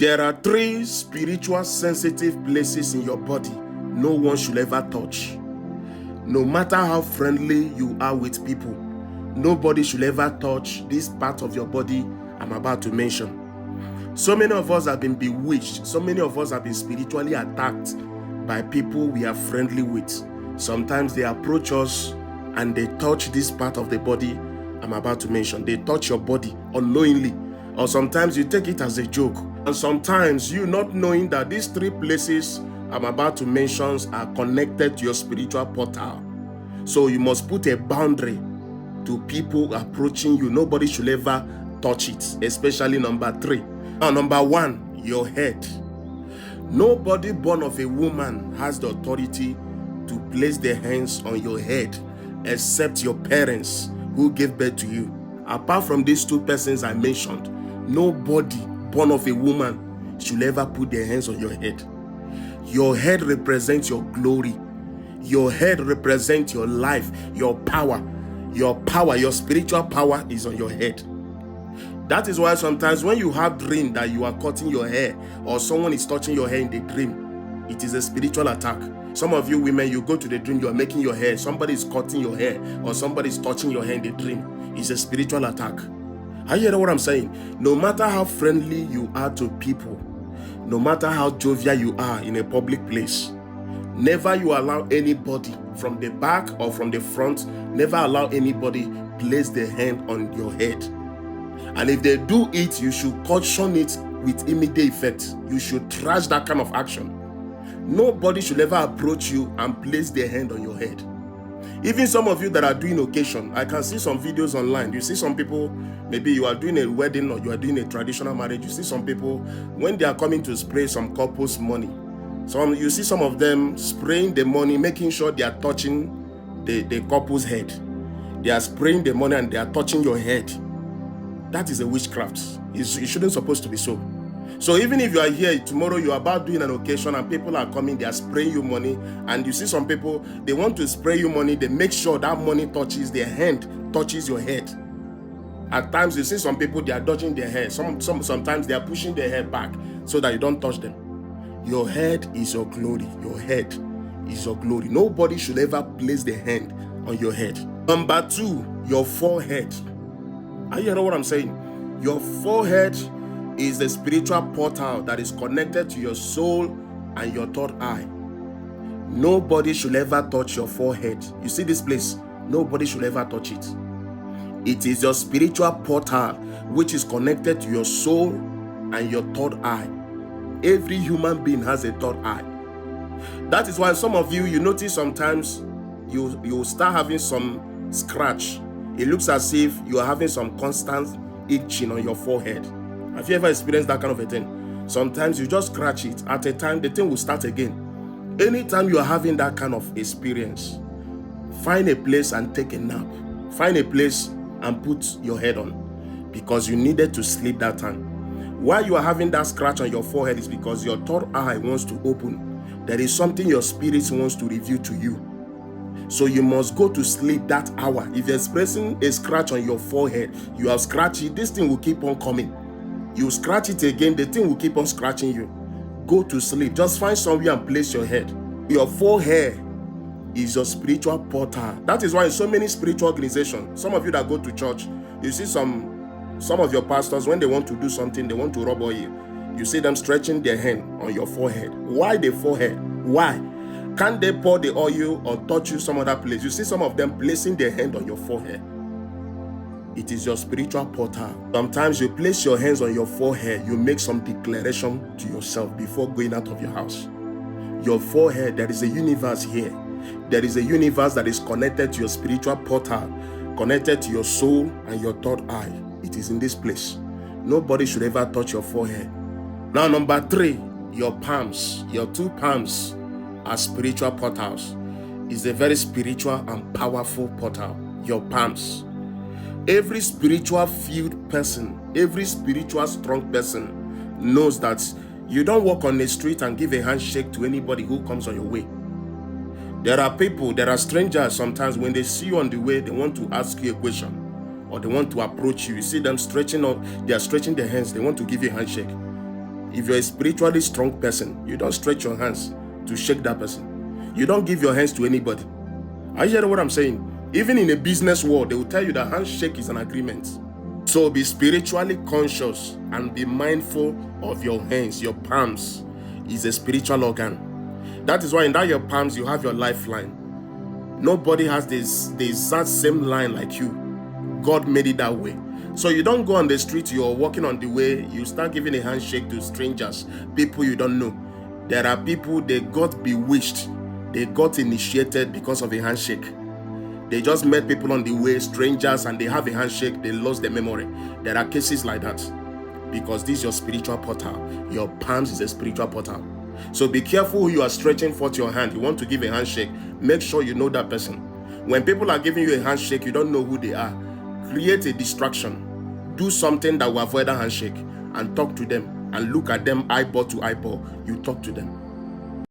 There are 3 spiritual sensitive places in your body no one should ever touch. No matter how friendly you are with people, nobody should ever touch this part of your body I'm about to mention. So many of us have been bewitched. So many of us have been spiritually attacked by people we are friendly with. Sometimes they approach us and they touch this part of the body I'm about to mention. They touch your body unknowingly, or sometimes you take it as a joke. And sometimes you not knowing that these 3 places I'm about to mention are connected to your spiritual portal. So you must put a boundary to people approaching you. Nobody should ever touch it, especially number 3. Now, number 1, your head. Nobody born of a woman has the authority to place their hands on your head except your parents who gave birth to you. Apart from these 2 persons I mentioned, nobody born of a woman should ever put their hands on your head. Your head represents your glory. Your head represents your life, your power. Your spiritual power is on your head. That is why sometimes when you have dream that you are cutting your hair or someone is touching your hair in the dream, it is a spiritual attack. Some of you women, you go to the dream, you are making your hair, somebody is cutting your hair or somebody is touching your hair in the dream. It's a spiritual attack. Are you hearing what I'm saying? No matter how friendly you are to people, no matter how jovial you are in a public place, never you allow anybody from the back or from the front, never allow anybody place their hand on your head. And if they do it, you should caution it with immediate effect. You should trash that kind of action. Nobody should ever approach you and place their hand on your head. Even some of you that are doing occasion, I can see some videos online. You see some people, maybe you are doing a wedding or you are doing a traditional marriage. You see some people, when they are coming to spray some couple's money, you see some of them spraying the money, making sure they are touching the couple's head. They are spraying the money and they are touching your head. That is a witchcraft. It shouldn't supposed to be so. So even if you are here tomorrow, you are about doing an occasion and people are coming, they are spraying you money, and you see some people, they want to spray you money, they make sure that money touches their hand, touches your head. At times you see some people, they are dodging their hair. Sometimes they are pushing their hair back so that you don't touch them. Your head is your glory. Your head is your glory. Nobody should ever place their hand on your head. Number 2, your forehead. Are you hearing what I'm saying? Your forehead is the spiritual portal that is connected to your soul and your third eye. Nobody should ever touch your forehead. You see this place? Nobody should ever touch it. It is your spiritual portal which is connected to your soul and your third eye. Every human being has a third eye. That is why some of you notice sometimes you start having some scratch. It looks as if you are having some constant itching on your forehead. Have you ever experienced that kind of a thing? Sometimes you just scratch it. At a time, the thing will start again. Anytime you are having that kind of experience, find a place and take a nap. Find a place and put your head on, because you needed to sleep that time. Why you are having that scratch on your forehead is because your third eye wants to open. There is something your spirit wants to reveal to you. So you must go to sleep that hour. If you're expressing a scratch on your forehead, you have scratched it, this thing will keep on coming. You scratch it again, the thing will keep on scratching you. Go to sleep. Just find somewhere and place your head. Your forehead is your spiritual portal. That is why in so many spiritual organizations, some of you that go to church, you see some of your pastors, when they want to do something, they want to rub oil, you see them stretching their hand on your forehead. Why the forehead? Why? Can't they pour the oil or touch you some other place? You see some of them placing their hand on your forehead. It is your spiritual portal. Sometimes you place your hands on your forehead, you make some declaration to yourself before going out of your house. Your forehead, there is a universe here. There is a universe that is connected to your spiritual portal, connected to your soul and your third eye. It is in this place. Nobody should ever touch your forehead. Now, number 3, your palms. Your 2 palms are spiritual portals. It's a very spiritual and powerful portal. Your palms. Every spiritual filled person, every spiritual strong person knows that you don't walk on the street and give a handshake to anybody who comes on your way. There are people, there are strangers sometimes when they see you on the way, they want to ask you a question or they want to approach you. You see them stretching out, they are stretching their hands, they want to give you a handshake. If you're a spiritually strong person, you don't stretch your hands to shake that person. You don't give your hands to anybody. Are you hearing what I'm saying? Even in a business world, they will tell you that handshake is an agreement. So be spiritually conscious and be mindful of your hands. Your palms is a spiritual organ. That is why in that your palms, you have your lifeline. Nobody has this exact same line like you. God made it that way. So you don't go on the street, you're walking on the way, you start giving a handshake to strangers, people you don't know. There are people, they got bewitched. They got initiated because of a handshake. They just met people on the way, strangers, and they have a handshake, they lost their memory. There are cases like that because this is your spiritual portal. Your palms is a spiritual portal. So be careful who you are stretching forth your hand. You want to give a handshake, make sure you know that person. When people are giving you a handshake, you don't know who they are. Create a distraction. Do something that will avoid a handshake and talk to them and look at them eyeball to eyeball. You talk to them.